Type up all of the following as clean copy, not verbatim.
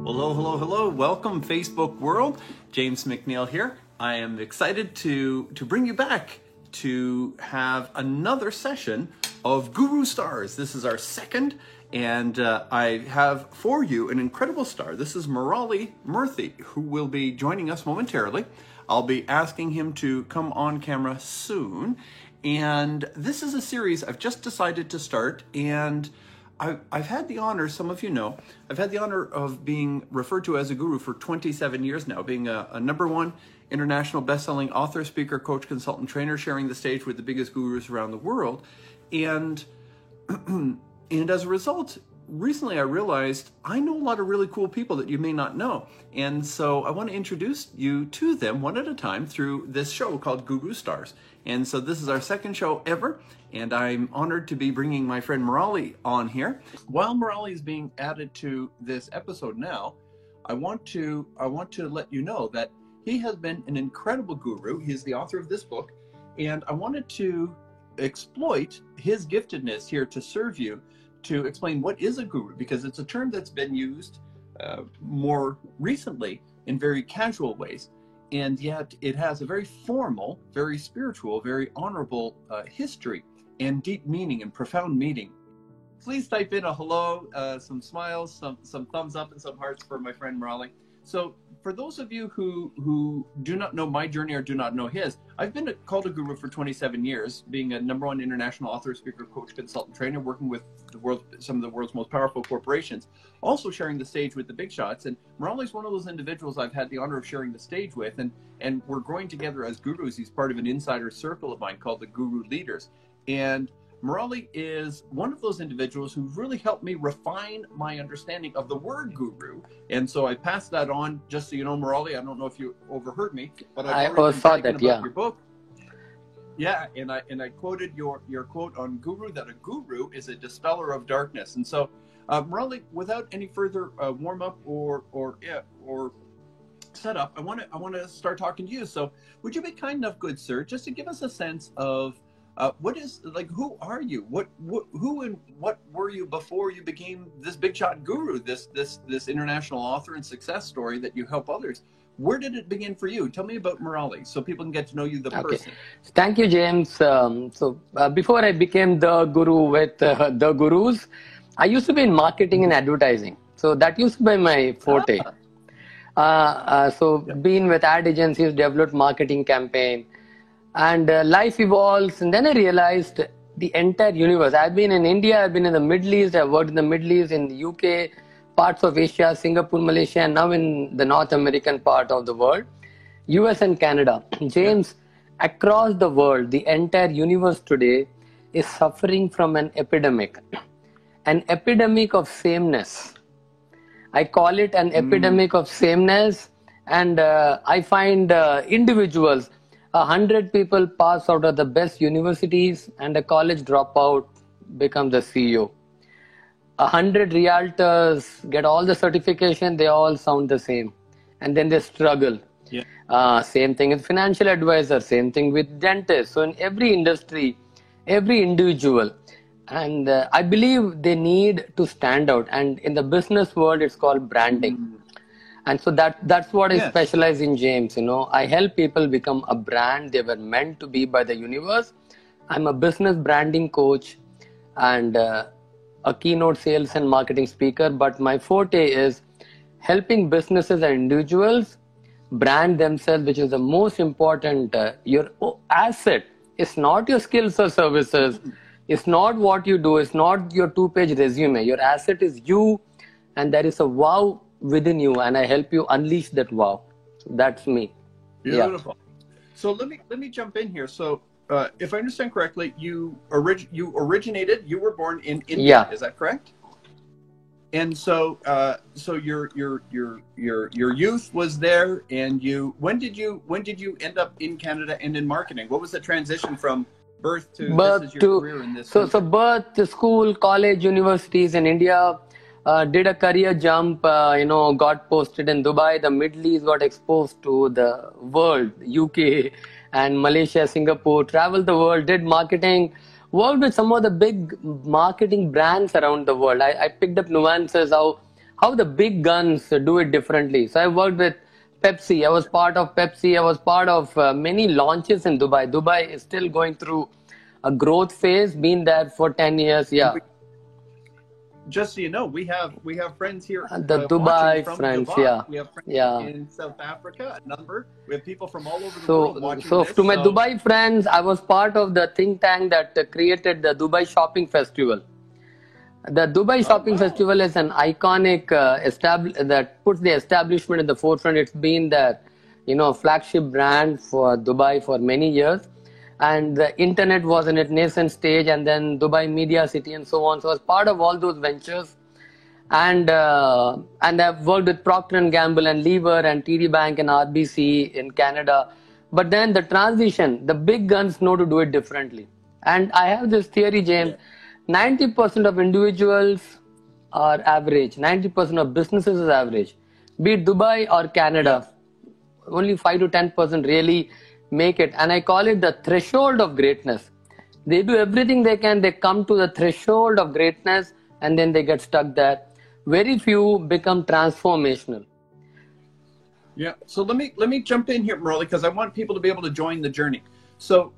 Hello, hello, hello. Welcome, Facebook world. James McNeil here. I am excited to bring you back to have another session of Guru Stars. This is our second, and I have for you an incredible star. This is Murali Murthy, who will be joining us momentarily. I'll be asking him to come on camera soon. And this is a series I've just decided to start, and I've had the honor, some of you know, I've had the honor of being referred to as a guru for 27 years now, being a #1 international best-selling author, speaker, coach, consultant, trainer, sharing the stage with the biggest gurus around the world. And, and as a result, recently I realized I know a lot of really cool people that you may not know. And so I want to introduce you to them one at a time through this show called Guru Stars. And so this is our second show ever, and I'm honored to be bringing my friend Murali on here. While Murali is being added to this episode now, I want to let you know that he has been an incredible guru. He's the author of this book, and I wanted to exploit his giftedness here to serve you, to explain what is a guru, because it's a term that's been used more recently in very casual ways. And yet it has a very formal, very spiritual, very honorable history and deep meaning and profound meaning. Please type in a hello, some smiles, some thumbs up and some hearts for my friend Murali. So for those of you who do not know my journey or do not know his, I've been called a guru for 27 years, being a #1 international author, speaker, coach, consultant, trainer, working with some of the world's most powerful corporations, also sharing the stage with the big shots. And Murali's one of those individuals I've had the honor of sharing the stage with, and we're growing together as gurus. He's part of an insider circle of mine called the Guru Leaders. And Murali is one of those individuals who really helped me refine my understanding of the word guru. And so I passed that on, just so you know, Murali, I don't know if you overheard me, but I saw that, yeah. Your book. Yeah, and I quoted your quote on guru, that a guru is a dispeller of darkness. And so, Murali, without any further warm up or setup, I want to start talking to you. So, would you be kind enough, good sir, just to give us a sense of who are you? Who and what were you before you became this big shot guru, this international author and success story that you help others? Where did it begin for you? Tell me about Murali so people can get to know you, the person. Thank you, James. Before I became the guru with the gurus, I used to be in marketing and advertising. So that used to be my forte. Being with ad agencies, developed marketing campaign. And life evolves, and then I realized the entire universe. I've been in India, I've been in the Middle East, I've worked in the Middle East, in the UK, parts of Asia, Singapore, Malaysia, and now in the North American part of the world, US and Canada. James, across the world, the entire universe today is suffering from an epidemic of sameness. I call it an epidemic of sameness, and I find individuals, 100 people pass out of the best universities and a college dropout becomes the CEO. 100 realtors get all the certification, they all sound the same. And then they struggle. Yeah. Same thing with financial advisor, same thing with dentists. So in every industry, every individual. And I believe they need to stand out. And in the business world, it's called branding. And so that's what I specialize in, James. You know, I help people become a brand they were meant to be by the universe. I'm a business branding coach and a keynote sales and marketing speaker. But my forte is helping businesses and individuals brand themselves, which is the most important. Your asset is not your skills or services. It's not what you do. It's not your 2-page resume. Your asset is you, and there is a wow within you, and I help you unleash that wow. So that's me. Beautiful. Yeah. So let me jump in here. So if I understand correctly, you were born in India. Yeah. Is that correct? And so your youth was there, and when did you end up in Canada and in marketing? What was the transition from birth to career in this? So birth to school, college, universities in India. Did a career jump, got posted in Dubai, the Middle East, got exposed to the world, UK and Malaysia, Singapore, traveled the world, did marketing, worked with some of the big marketing brands around the world. I picked up nuances, how the big guns do it differently. So I worked with Pepsi. I was part of Pepsi. I was part of many launches in Dubai. Dubai is still going through a growth phase. Been there for 10 years. Yeah. Just so you know, we have friends here The watching Dubai from friends, Dubai. yeah. We have friends Yeah. in South Africa, a number. We have people from all over the So, world watching so this. to my Dubai friends, I was part of the think tank that created the Dubai Shopping Festival. The Dubai Shopping wow. Festival is an iconic that puts the establishment in the forefront. It's been their, flagship brand for Dubai for many years, and the internet was in its nascent stage, and then Dubai Media City and so on. So I was part of all those ventures, and I've worked with Procter and Gamble and Lever and TD Bank and RBC in Canada. But then the transition, the big guns know to do it differently. And I have this theory, James. 90% of individuals are average. 90% of businesses is average. Be it Dubai or Canada, only 5 to 10% really make it. And I call it the threshold of greatness. They do everything they can. They come to the threshold of greatness and then they get stuck there. Very few become transformational. Yeah. So let me jump in here, Murali, because I want people to be able to join the journey. So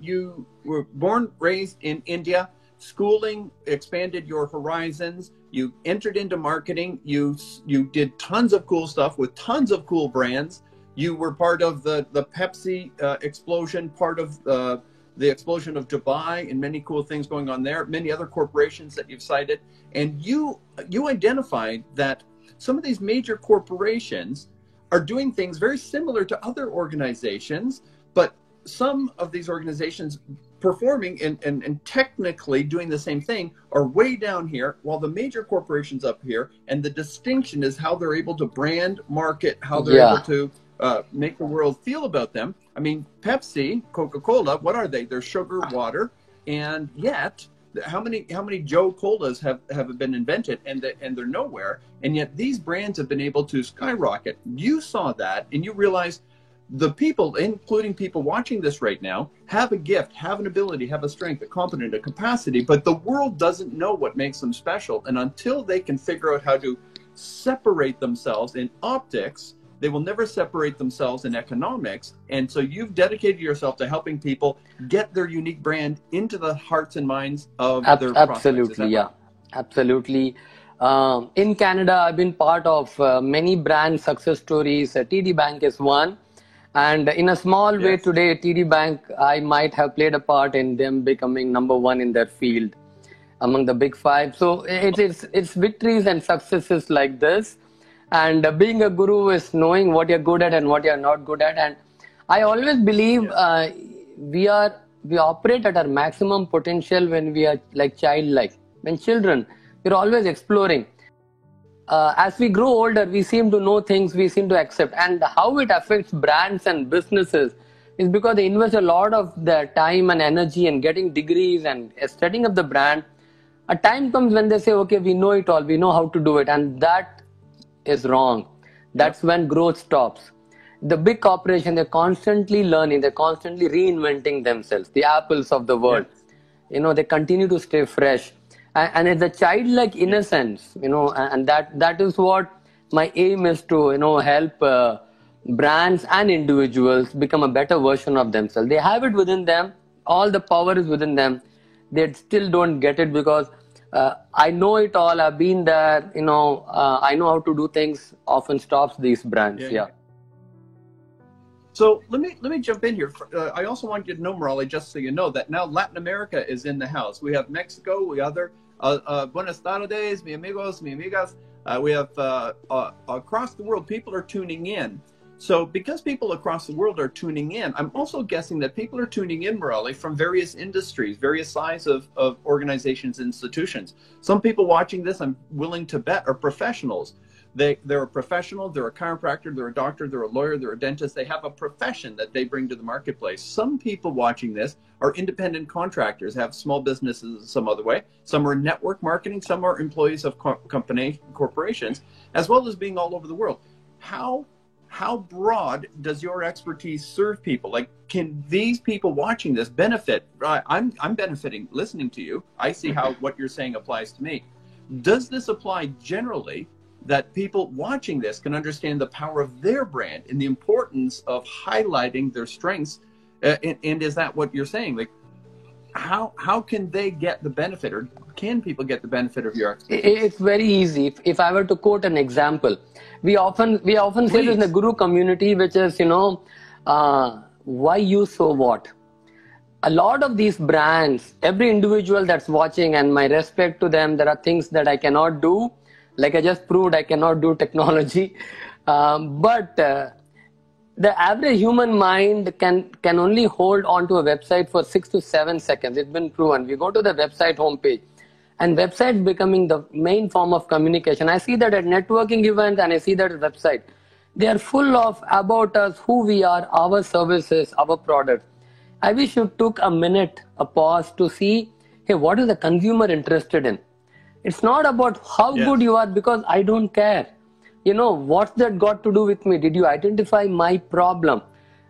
you were born, raised in India. Schooling expanded your horizons. You entered into marketing. You did tons of cool stuff with tons of cool brands. You were part of the Pepsi explosion, part of the explosion of Dubai, and many cool things going on there. Many other corporations that you've cited, and you identified that some of these major corporations are doing things very similar to other organizations, but some of these organizations performing and technically doing the same thing are way down here, while the major corporations up here. And the distinction is how they're able to brand, market, how they're able to make the world feel about them. I mean, Pepsi, Coca-Cola, what are they? They're sugar, water, and yet how many Joe Colas have been invented and they're nowhere, and yet these brands have been able to skyrocket. You saw that and you realized the people, including people watching this right now, have a gift, have an ability, have a strength, a competence, a capacity, but the world doesn't know what makes them special. And until they can figure out how to separate themselves in optics, they will never separate themselves in economics. And so you've dedicated yourself to helping people get their unique brand into the hearts and minds of their Absolutely, yeah. Absolutely. In Canada, I've been part of many brand success stories. TD Bank is one. And in a small way today, TD Bank, I might have played a part in them becoming number one in their field among the big five. So it's victories and successes like this. And being a guru is knowing what you're good at and what you're not good at. And I always believe we operate at our maximum potential when we are like childlike. When children, we're always exploring. As we grow older, we seem to know things, we seem to accept. And how it affects brands and businesses is because they invest a lot of their time and energy in getting degrees and setting up the brand. A time comes when they say, okay, we know it all, we know how to do it. And that is wrong. That's when growth stops. The big corporation, they're constantly learning, they're constantly reinventing themselves, the apples of the world. They continue to stay fresh. And it's a childlike innocence, and that is what my aim is to, help brands and individuals become a better version of themselves. They have it within them. All the power is within them. They still don't get it because I know it all. I've been there. I know how to do things. Often stops these brands. Yeah. So let me jump in here. I also want you to know, Murali, just so you know, that now Latin America is in the house. We have Mexico. We have Buenas tardes, mi amigos, mi amigas. We have across the world, people are tuning in. So because people across the world are tuning in, I'm also guessing that people are tuning in, Murali, from various industries, various sizes of organizations, institutions. Some people watching this, I'm willing to bet, are professionals. They're a professional, they're a chiropractor, they're a doctor, they're a lawyer, they're a dentist. They have a profession that they bring to the marketplace. Some people watching this are independent contractors, have small businesses some other way. Some are network marketing, some are employees of corporations, as well as being all over the world. How broad does your expertise serve people? Like, can these people watching this benefit? I'm benefiting listening to you. I see how what you're saying applies to me. Does this apply generally that people watching this can understand the power of their brand and the importance of highlighting their strengths. And is that what you're saying? Like, how can they get the benefit, or can people get the benefit of your expertise? It's very easy. If I were to quote an example, we often say this in the Guru community, which is, why you, so what? A lot of these brands, every individual that's watching, and my respect to them, there are things that I cannot do. Like I just proved, I cannot do technology. But the average human mind can only hold on to a website for 6 to 7 seconds. It's been proven. We go to the website homepage, and website becoming the main form of communication. I see that at networking events, and I see that at website. They are full of about us, who we are, our services, our products. I wish you took a minute, a pause to see, hey, what is the consumer interested in? It's not about how good you are, because I don't care. What's that got to do with me? Did you identify my problem?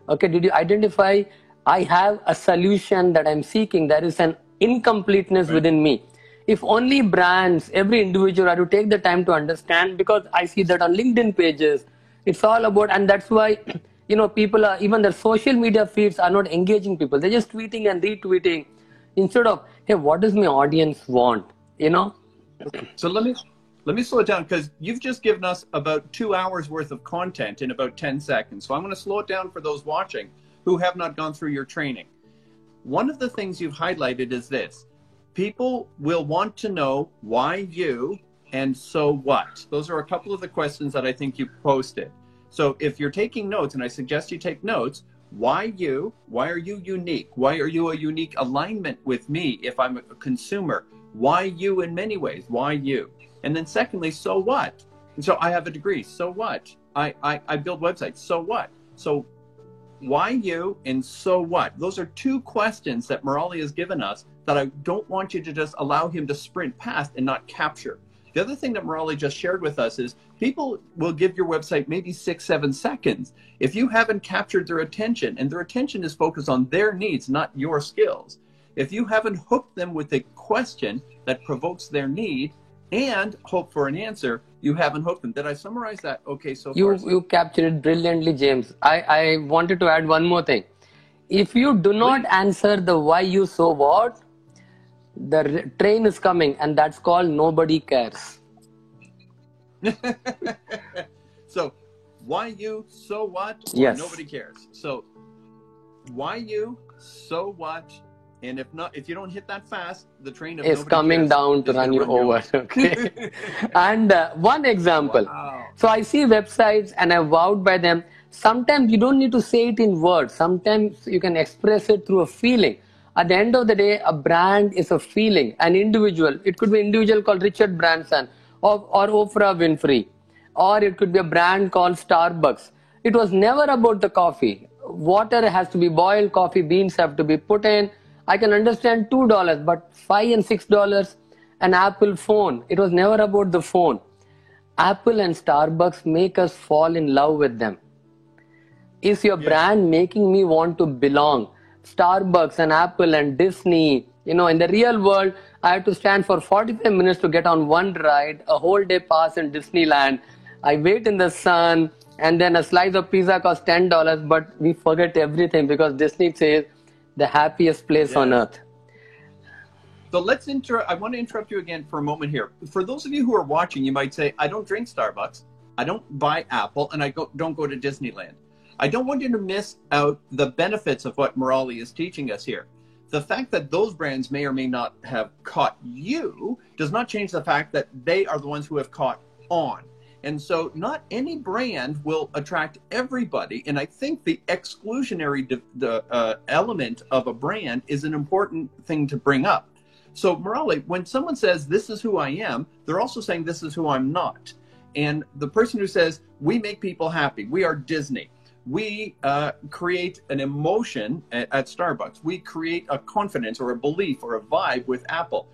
Okay, did you identify I have a solution that I'm seeking? There is an incompleteness within me. If only brands, every individual, are to take the time to understand, because I see that on LinkedIn pages, it's all about, and that's why, people are, even their social media feeds are not engaging people. They're just tweeting and retweeting instead of, hey, what does my audience want? So let me slow it down, because you've just given us about 2 hours worth of content in about 10 seconds. So I'm going to slow it down for those watching who have not gone through your training. One of the things you've highlighted is this: people will want to know why you and so what. Those are a couple of the questions that I think you posted. So if you're taking notes, and I suggest you take notes, why you? Why are you unique? Why are you a unique alignment with me if I'm a consumer? Why you in many ways? Why you? And then secondly, so what? And so I have a degree. So what? I build websites. So what? So why you and so what? Those are two questions that Murali has given us that I don't want you to just allow him to sprint past and not capture. The other thing that Murali just shared with us is people will give your website maybe 6-7 seconds. If you haven't captured their attention, and their attention is focused on their needs, not your skills, if you haven't hooked them with a question that provokes their need and hope for an answer, you haven't hooked them. Did I summarize that okay so far? You captured it brilliantly, James. I wanted to add one more thing. If you do not answer the why you, so what, the train is coming, and that's called nobody cares. So why you, so what, or yes. Nobody cares. So why you, so what, and if you don't hit that fast, the train of is coming down to run you over. Okay. And one example. Wow. So I see websites and I vowed by them. Sometimes you don't need to say it in words. Sometimes you can express it through a feeling. At the end of the day, a brand is a feeling, an individual. It could be an individual called Richard Branson or Oprah Winfrey, or it could be a brand called Starbucks. It was never about the coffee. Water has to be boiled, coffee beans have to be put in. I can understand $2, but $5 and $6, an Apple phone. It was never about the phone. Apple and Starbucks make us fall in love with them. Is your brand making me want to belong? Starbucks and Apple and Disney, in the real world, I have to stand for 45 minutes to get on one ride, a whole day pass in Disneyland. I wait in the sun, and then a slice of pizza costs $10, but we forget everything because Disney says the happiest place on earth. So I want to interrupt you again for a moment here. For those of you who are watching, you might say, I don't drink Starbucks, I don't buy Apple, and I don't go to Disneyland. I don't want you to miss out the benefits of what Murali is teaching us here. The fact that those brands may or may not have caught you does not change the fact that they are the ones who have caught on. And so not any brand will attract everybody. And I think the exclusionary element of a brand is an important thing to bring up. So Murali, when someone says, this is who I am, they're also saying, this is who I'm not. And the person who says, we make people happy, we are Disney, we create an emotion at Starbucks, we create a confidence or a belief or a vibe with Apple.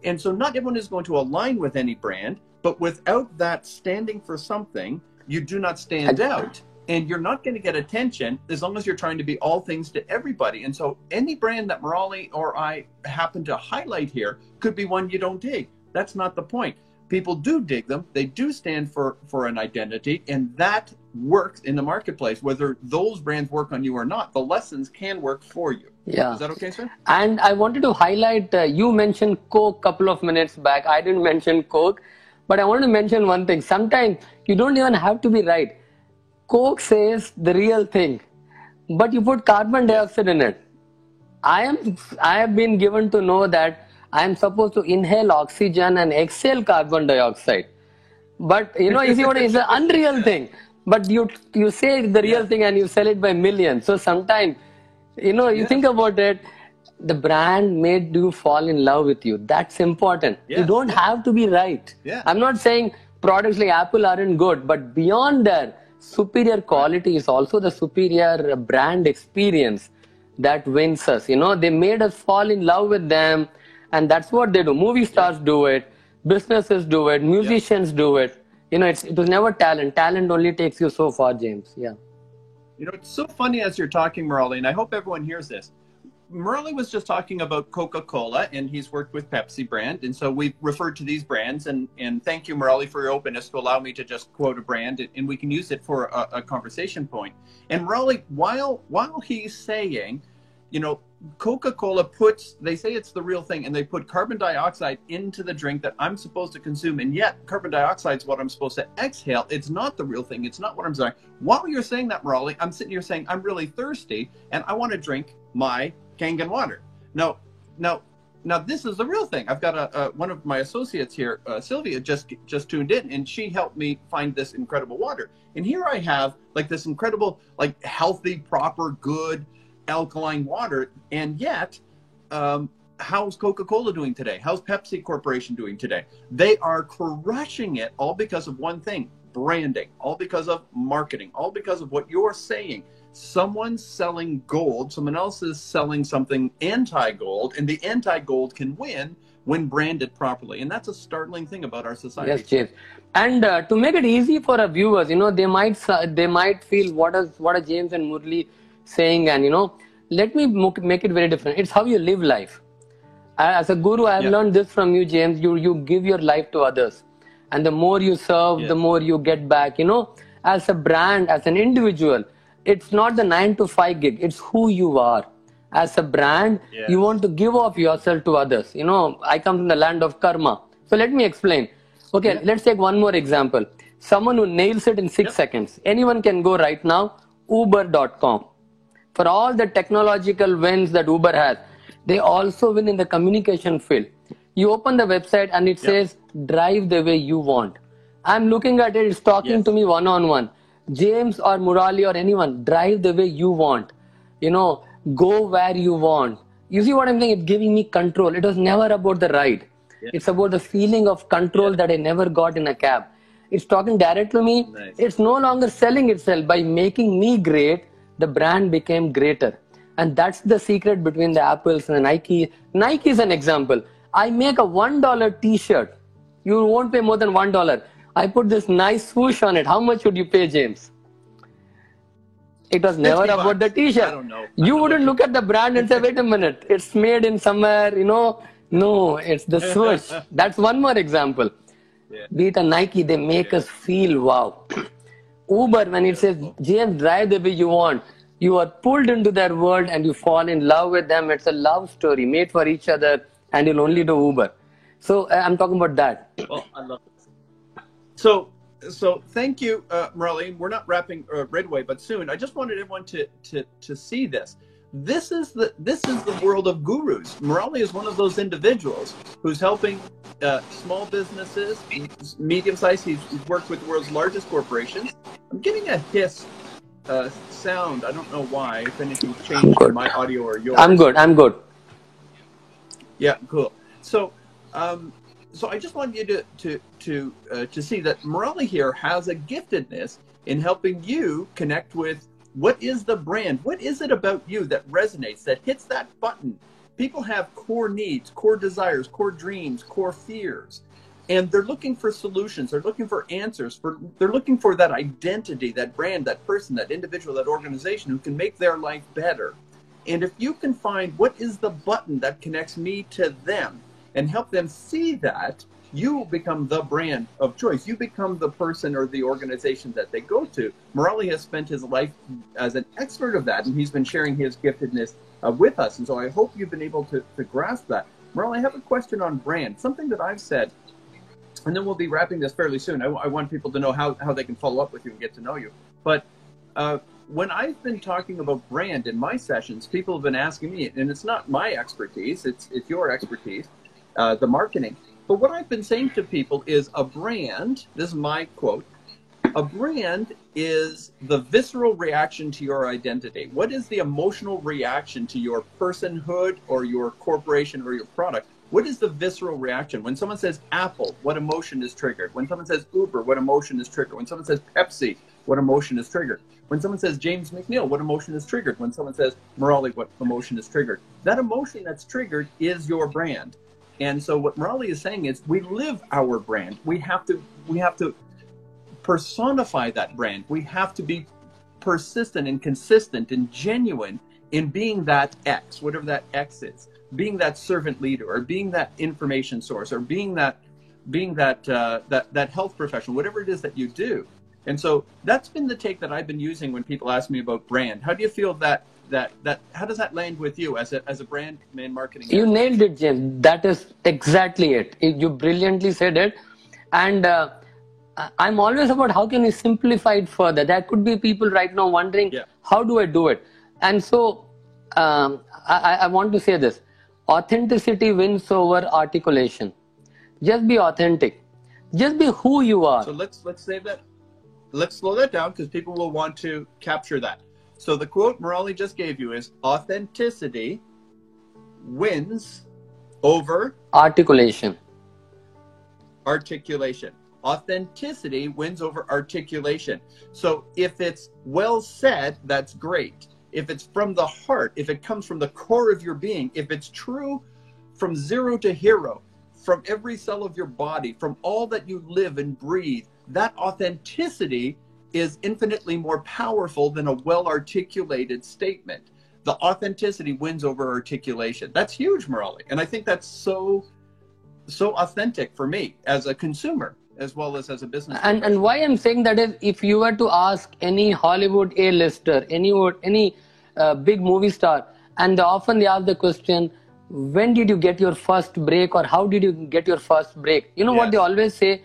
And so not everyone is going to align with any brand, but without that standing for something, you do not stand out. And you're not going to get attention as long as you're trying to be all things to everybody. And so any brand that Murali or I happen to highlight here could be one you don't dig. That's not the point. people do dig them. They do stand for an identity, and that works in the marketplace. Whether those brands work on you or not, the lessons can work for you. Yeah. Is that okay, sir? And I wanted to highlight, you mentioned Coke couple of minutes back. I didn't mention Coke, but I wanted to mention one thing. Sometimes you don't even have to be right. Coke says the real thing, but you put carbon dioxide in it. I have been given to know that I am supposed to inhale oxygen and exhale carbon dioxide. But you see what it's an unreal thing. But you say the real thing and you sell it by millions. So sometimes, you think about it, the brand made you fall in love with you. That's important. You don't have to be right. I'm not saying products like Apple aren't good, but beyond that, superior quality is also the superior brand experience that wins us. They made us fall in love with them, and that's what they do. Movie stars do it, businesses do it, musicians do it. It was never talent. Talent only takes you so far, James. Yeah. It's so funny as you're talking, Murali, and I hope everyone hears this. Murali was just talking about Coca-Cola, and he's worked with Pepsi brand, and so we referred to these brands, and thank you, Murali, for your openness to allow me to just quote a brand, and we can use it for a conversation point. And Murali, while he's saying, Coca-Cola they say it's the real thing, and they put carbon dioxide into the drink that I'm supposed to consume, and yet carbon dioxide is what I'm supposed to exhale. It's not the real thing. It's not what I'm saying. While you're saying that, Murali, I'm sitting here saying I'm really thirsty, and I want to drink my Kangen water. Now, this is the real thing. I've got one of my associates here, Sylvia, just tuned in, and she helped me find this incredible water. And here I have this incredible, healthy, proper, good, alkaline water. And yet, how's Coca-Cola doing today? How's Pepsi Corporation doing today? They are crushing it, all because of one thing: branding, all because of marketing, all because of what you're saying. Someone's selling gold, someone else is selling something anti-gold, and the anti-gold can win when branded properly. And that's a startling thing about our society. Yes, James. And to make it easy for our viewers, they might feel what are James and Murali saying, and let me make it very different. It's how you live life. As a guru, I have learned this from you, James. You give your life to others, and the more you serve, the more you get back. As a brand, as an individual, it's not the 9 to 5 gig. It's who you are. As a brand, you want to give off yourself to others. I come from the land of karma. So let me explain. Okay, let's take one more example. Someone who nails it in 6 seconds. Anyone can go right now, uber.com. For all the technological wins that Uber has, they also win in the communication field. You open the website and it says, drive the way you want. I'm looking at it, it's talking to me one-on-one. James or Murali or anyone, drive the way you want. Go where you want. You see what I'm saying? It's giving me control. It was never about the ride. It's about the feeling of control that I never got in a cab. It's talking direct to me. Nice. It's no longer selling itself. By making me great, the brand became greater. And that's the secret between the Apples and the Nike. Nike is an example. I make a $1 t-shirt. You won't pay more than $1. I put this nice swoosh on it. How much would you pay, James? It was never about the t-shirt. I don't know. You wouldn't look at the brand and say, wait a minute, it's made in somewhere, No, it's the swoosh. That's one more example. Be it a Nike, they make us feel wow. Uber, when it says, James, drive the way you want, you are pulled into their world and you fall in love with them. It's a love story made for each other, and you'll only do Uber. So I'm talking about that. Well, I love it. So thank you, Murali. We're not wrapping right away, but soon. I just wanted everyone to see this. This is the world of gurus. Murali is one of those individuals who's helping small businesses, medium-sized. He's worked with the world's largest corporations. I'm getting a hiss sound. I don't know why. If anything's changed in my audio or yours. I'm good. Yeah, cool. So I just wanted you to see that Murali here has a giftedness in helping you connect with what is the brand, what is it about you that resonates, that hits that button. People have core needs, core desires, core dreams, core fears, and they're looking for solutions. They're looking for answers. They're looking for that identity, that brand, that person, that individual, that organization who can make their life better. And if you can find what is the button that connects me to them, and help them see that, you become the brand of choice. You become the person or the organization that they go to. Murali has spent his life as an expert of that, and he's been sharing his giftedness with us. And so I hope you've been able to grasp that. Murali, I have a question on brand, something that I've said, and then we'll be wrapping this fairly soon. I want people to know how they can follow up with you and get to know you. But when I've been talking about brand in my sessions, people have been asking me, and it's not my expertise, it's your expertise, the marketing. But what I've been saying to people is a brand, this is my quote, a brand is the visceral reaction to your identity. What is the emotional reaction to your personhood or your corporation or your product? What is the visceral reaction? When someone says Apple, what emotion is triggered? When someone says Uber, what emotion is triggered? When someone says Pepsi, what emotion is triggered? When someone says James McNeil, what emotion is triggered? When someone says Murali, what emotion is triggered? That emotion that's triggered is your brand. And so what Murali is saying is we live our brand. We have to personify that brand. We have to be persistent and consistent and genuine in being that X, whatever that X is, being that servant leader, or being that information source, or being that health professional, whatever it is that you do. And so that's been the take that I've been using when people ask me about brand. How do you feel that how does that land with you as a brand and marketing? You nailed it, James. That is exactly it. You brilliantly said it. And I'm always about how can we simplify it further. There could be people right now wondering, how do I do it? And so I want to say this. Authenticity wins over articulation. Just be authentic. Just be who you are. So let's save that. Let's slow that down because people will want to capture that. So the quote Murali just gave you is authenticity wins over articulation. Articulation. Authenticity wins over articulation. So if it's well said, that's great. If it's from the heart, if it comes from the core of your being, if it's true from zero to hero, from every cell of your body, from all that you live and breathe, that authenticity is infinitely more powerful than a well-articulated statement. The authenticity wins over articulation. That's huge, Murali. And I think that's so authentic for me as a consumer, as well as a business. And why I'm saying that is, if you were to ask any Hollywood A-lister, any big movie star, and often they ask the question, when did you get your first break, or how did you get your first break? You know what they always say?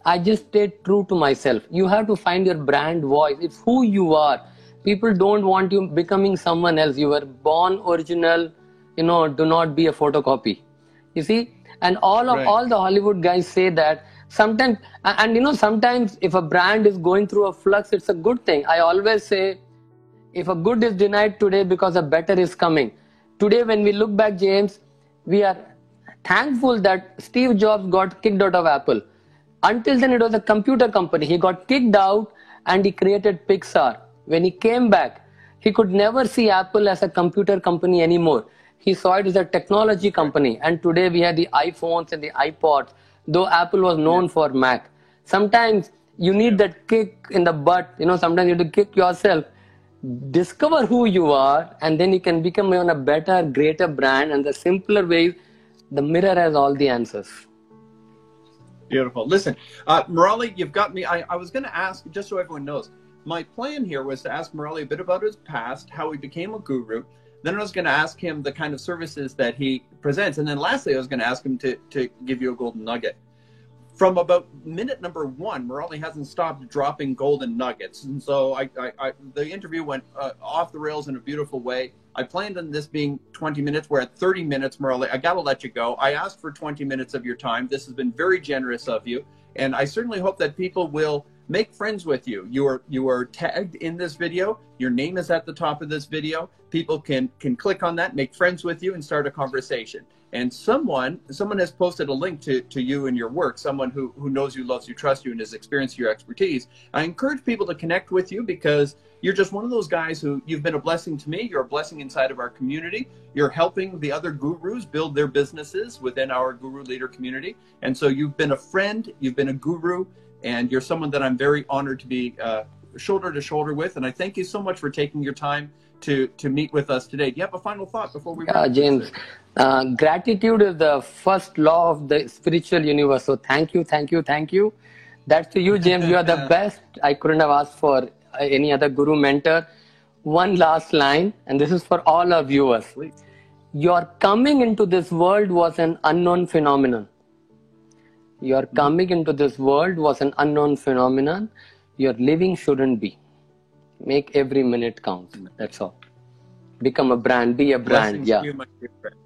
I just stayed true to myself. You have to find your brand voice. It's who you are. People don't want you becoming someone else. You were born original. Do not be a photocopy. You see? And all the Hollywood guys say that. Sometimes, and sometimes if a brand is going through a flux, it's a good thing. I always say, if a good is denied today because a better is coming. Today, when we look back, James, we are thankful that Steve Jobs got kicked out of Apple. Until then, it was a computer company. He got kicked out and he created Pixar. When he came back, he could never see Apple as a computer company anymore. He saw it as a technology company. And today we have the iPhones and the iPods, though Apple was known for Mac. Sometimes you need that kick in the butt. Sometimes you have to kick yourself. Discover who you are, and then you can become even a better, greater brand. And the simpler way, the mirror has all the answers. Beautiful. Listen, Murali, you've got me. I was going to ask, just so everyone knows, my plan here was to ask Murali a bit about his past, how he became a guru. Then I was going to ask him the kind of services that he presents. And then lastly, I was going to ask him to give you a golden nugget. From about minute number 1, Murali hasn't stopped dropping golden nuggets. And so the interview went off the rails in a beautiful way. I planned on this being 20 minutes. We're at 30 minutes, Murali. I got to let you go. I asked for 20 minutes of your time. This has been very generous of you. And I certainly hope that people will make friends with you. You are tagged in this video. Your name is at the top of this video. People can click on that, make friends with you, and start a conversation. And someone has posted a link to you and your work, someone who knows you, loves you, trusts you, and has experienced your expertise. I encourage people to connect with you because you're just one of those guys who you've been a blessing to me. You're a blessing inside of our community. You're helping the other gurus build their businesses within our Guru Leader community. And so you've been a friend, you've been a guru, and you're someone that I'm very honored to be shoulder to shoulder with, and I thank you so much for taking your time to meet with us today. Do you have a final thought before we wrap James, gratitude is the first law of the spiritual universe. So thank you, thank you, thank you. That's to you, James. You are the best. I couldn't have asked for any other guru mentor. One last line, and this is for all our viewers. Please. Your coming into this world was an unknown phenomenon. Your coming into this world was an unknown phenomenon. Your living shouldn't be. Make every minute count. That's all. Become a brand. Be a brand. Blessings to you, my dear friend.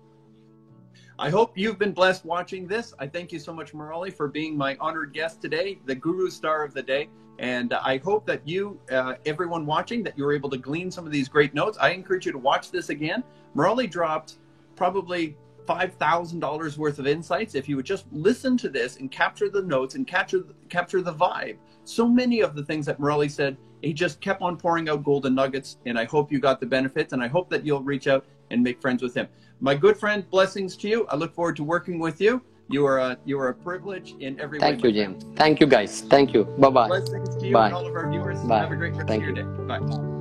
I hope you've been blessed watching this. I thank you so much, Murali, for being my honored guest today, the Guru Star of the Day. And I hope that you, everyone watching, that you were able to glean some of these great notes. I encourage you to watch this again. Murali dropped probably $5,000 worth of insights if you would just listen to this and capture the notes and capture the vibe. So many of the things that Murali said, he just kept on pouring out golden nuggets, and I hope you got the benefits, and I hope that you'll reach out and make friends with him. My good friend, blessings to you. I look forward to working with you. You are a privilege in every way. Thank you, James. Thank you, guys. Thank you. Bye-bye. Blessings to you Bye. and all of our viewers. Bye. Have a great rest Thank of your you. day. Bye.